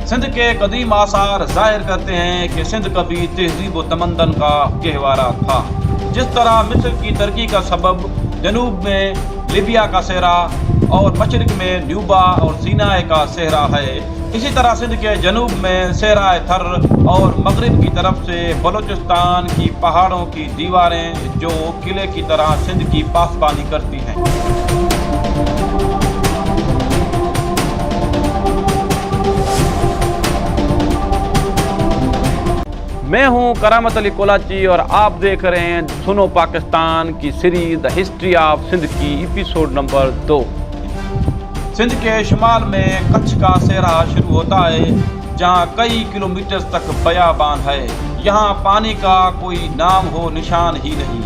सिंध के कदीम आसार जाहिर करते हैं कि सिंध कभी तहजीब व तमद्दुन का गहवारा था। जिस तरह मिस्र की तरक्की का सबब जनूब में लीबिया का सहरा और मशरिक में न्यूबा और सीनाई का सहरा है, इसी तरह सिंध के जनूब में सहराए थर और मगरिब की तरफ से बलूचिस्तान की पहाड़ों की दीवारें जो किले की तरह सिंध की पासबानी करती हैं। मैं हूं करामत अली कोलाची और आप देख रहे हैं सुनो पाकिस्तान की series the history of Sindh की एपिसोड नंबर 2। सिंध के शुमाल में कच्छ का सहरा शुरू होता है, जहां कई किलोमीटर तक बयाबान है। यहां पानी का कोई नाम हो निशान ही नहीं।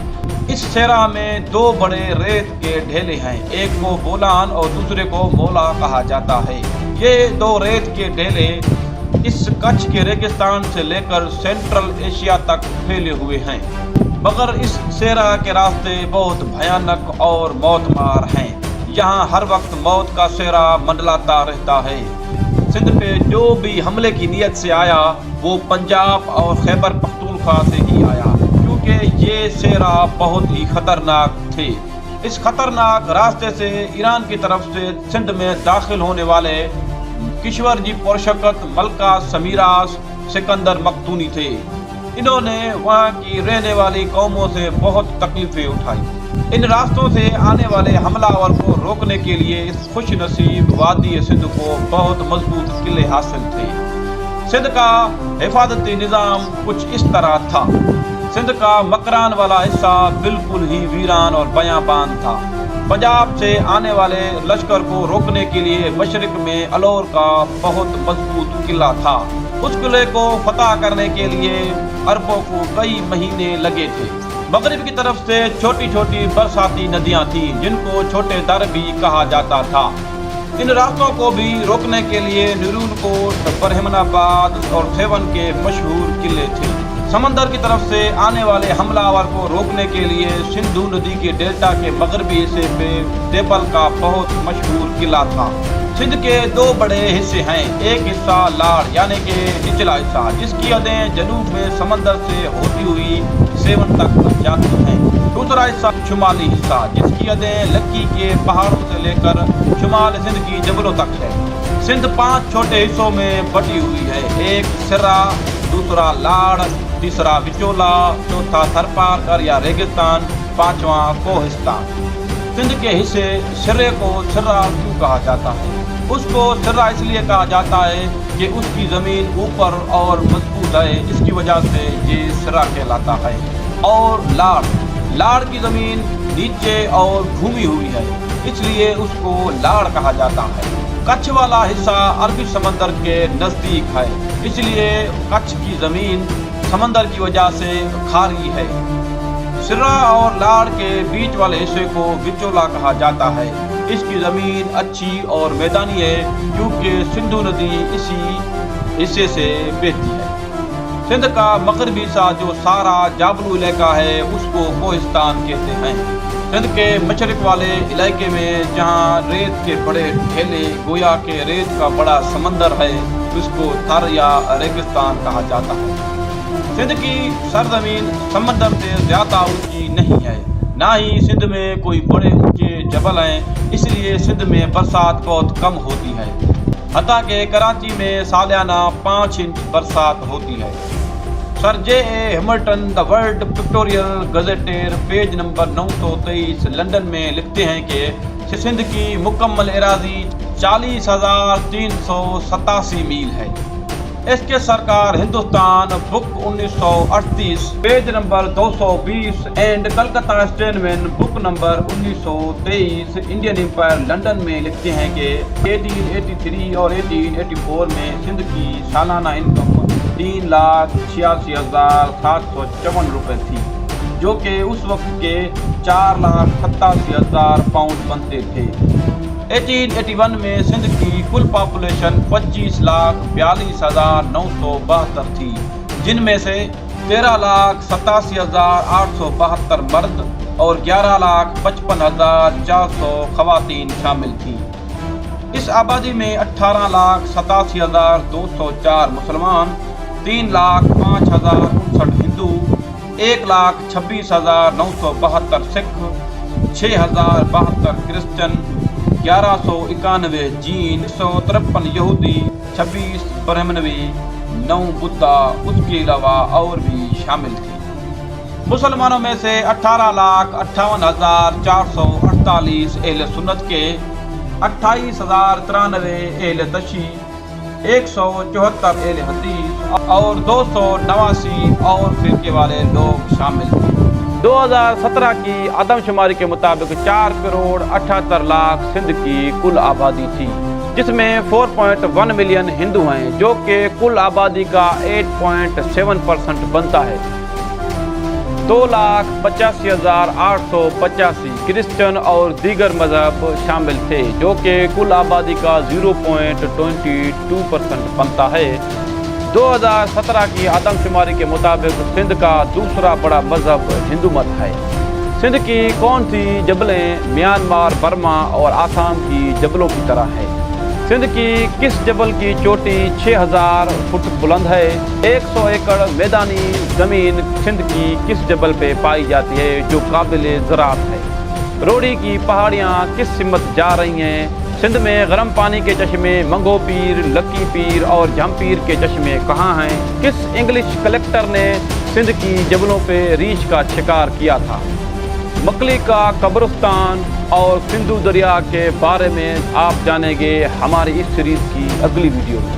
इस सहरा में दो बड़े रेत के ढेले हैं, एक को बोलान और दूसरे को मोला कहा जाता है। ये दो रेत के ढेले इस कच्छ के रेगिस्तान से लेकर सेंट्रल एशिया तक फैले हुए हैं, मगर इस सहरा के रास्ते बहुत भयानक और मौतमार हैं। यहाँ हर वक्त मौत का सहरा मंडलाता रहता है। सिंध पे जो भी हमले की नीयत से आया वो पंजाब और खैबर पख्तूनख्वा से ही आया, क्योंकि ये सहरा बहुत ही खतरनाक थे। इस खतरनाक रास्ते से ईरान की तरफ से सिंध में दाखिल होने वाले किश्वर जी पुरशकत, मलका समीरास, सिकंदर मख्तूनी थे। इन्होंने वहाँ की रहने वाली कौमों से बहुत तकलीफें उठाई। इन रास्तों से आने वाले हमलावर को रोकने के लिए इस खुश नसीब वादी सिंध को बहुत मजबूत किले हासिल थे। सिंध का हिफाजती निज़ाम कुछ इस तरह था। सिंध का मकरान वाला हिस्सा बिल्कुल ही वीरान और बयाबान था। पंजाब से आने वाले लश्कर को रोकने के लिए मशरिक में अलौर का बहुत मजबूत किला था। उस किले को फतह करने के लिए अरबों को कई महीने लगे थे। मगरिब की तरफ से छोटी छोटी बरसाती नदियां थीं, जिनको छोटे दर भी कहा जाता था। इन रास्तों को भी रोकने के लिए नुरूनकोट, बरहमनाबाद और सेवन के मशहूर किले थे। समंदर की तरफ से आने वाले हमलावर को रोकने के लिए सिंधु नदी के डेल्टा के मगरबी हिस्से पे देबल का बहुत मशहूर किला था। सिंध के दो बड़े हिस्से हैं, एक हिस्सा लाड़ यानी कि निचला हिस्सा, जिसकी हदें जनूब में समंदर से होती हुई सेवन तक जाती हैं। दूसरा हिस्सा शुमाली हिस्सा, जिसकी हदें लक्की के पहाड़ों से लेकर शुमाल सिंध की जबलों तक है। सिंध 5 छोटे हिस्सों में बटी हुई है, एक सिर्रा, दूसरा लाड़, तीसरा विचोला, चौथा थरपारकर या रेगिस्तान, पांचवा कोहिस्तान। सिंध के हिस्से सिर्रे को सिर्रा क्यों कहा जाता है? उसको सिर्रा इसलिए कहा जाता है कि उसकी ज़मीन ऊपर और मजबूत है, इसकी वजह से ये सिर्रा कहलाता है। और लाड़ की ज़मीन नीचे और घूमी हुई है, इसलिए उसको लाड़ कहा जाता है। कच्छ वाला हिस्सा अरबी समंदर के नज़दीक है, इसलिए कच्छ की ज़मीन समंदर की वजह से खारी है। सिर्रा और लाड़ के बीच वाले हिस्से को विचोला कहा जाता है। इसकी ज़मीन अच्छी और मैदानी है, क्योंकि सिंधु नदी इसी हिस्से से बहती है। सिंध का मगरबी हिस्सा जो सारा जाबलू इलाका है, उसको कोहिस्तान कहते हैं। सिंध के मशरिक वाले इलाके में जहाँ रेत के बड़े ढेले गोया के रेत का बड़ा समंदर है, उसको थर या रेगिस्तान कहा जाता है। सिंध की सरजमीन समंदर से ज़्यादा ऊंची नहीं है, ना ही सिंध में कोई बड़े ऊंचे जबल हैं, इसलिए सिंध में बरसात बहुत कम होती है। हत्ता के कराची में सालाना 5 इंच बरसात होती है। Sir J.A. Hamilton the world pictorial gazetteer page number 923 London में लिखते हैं कि सिंध की मुकम्मल एराज़ी 40,387 मील है। इसके सरकार Hindustan book 1938 page number 220 and Calcutta Steinman book number 1923 Indian Empire London में लिखते हैं कि 1883 और 1884 में सिंध की सालाना इनकम 3,86,754 रुपये थी, जो कि उस वक्त के 4,87,000 पाउंड बनते थे। 1881 में सिंध की कुल पॉपुलेशन 25,42,972 थी, जिनमें से 13,87,872 मर्द और 11,55,400 खवातीन शामिल थी। اس آبادی میں 18,87,204 مسلمان، 3,05,059 ہندو، 1,26,972 سکھ، 6,072 کرسچن، 1,191 جین، 153 یہودی، 26 برہمنوی، 9 بدھا، اس کے علاوہ اور بھی شامل تھے۔ مسلمانوں میں سے 18,58,448 اہل سنت کے، 28,093 اہل تشیع، 174 اہل حدیث اور 289 اور فرقے والے لوگ شامل تھے۔ 2017 کی آدم شماری کے مطابق 4,78,00,000 سندھ کی کل آبادی تھی، جس میں 4.1 ملین ہندو ہیں، جو کہ کل آبادی کا 8.7% بنتا ہے۔ 2,85,885 کرسچن اور دیگر مذہب شامل تھے، جو کہ کل آبادی کا 0.22% بنتا ہے۔ 2017 کی آدم شماری کے مطابق سندھ کا دوسرا بڑا مذہب ہندو مت ہے۔ سندھ کی کون سی جبلیں میانمار، برما اور آسام کی جبلوں کی طرح ہے؟ سندھ کی کس جبل کی چوٹی 6,000 فٹ بلند ہے؟ 100 ایکڑ میدانی زمین سندھ کی کس جبل پہ پائی جاتی ہے جو قابل زراعت ہے؟ روڑی کی پہاڑیاں کس سمت جا رہی ہیں؟ سندھ میں گرم پانی کے چشمے منگو پیر، لکی پیر اور جھم پیر کے چشمے کہاں ہیں؟ کس انگلش کلیکٹر نے سندھ کی جبلوں پہ ریچھ کا شکار کیا تھا؟ مکلی کا قبرستان اور سندھو دریا کے بارے میں آپ جانیں گے ہماری اس سیریز کی اگلی ویڈیو میں۔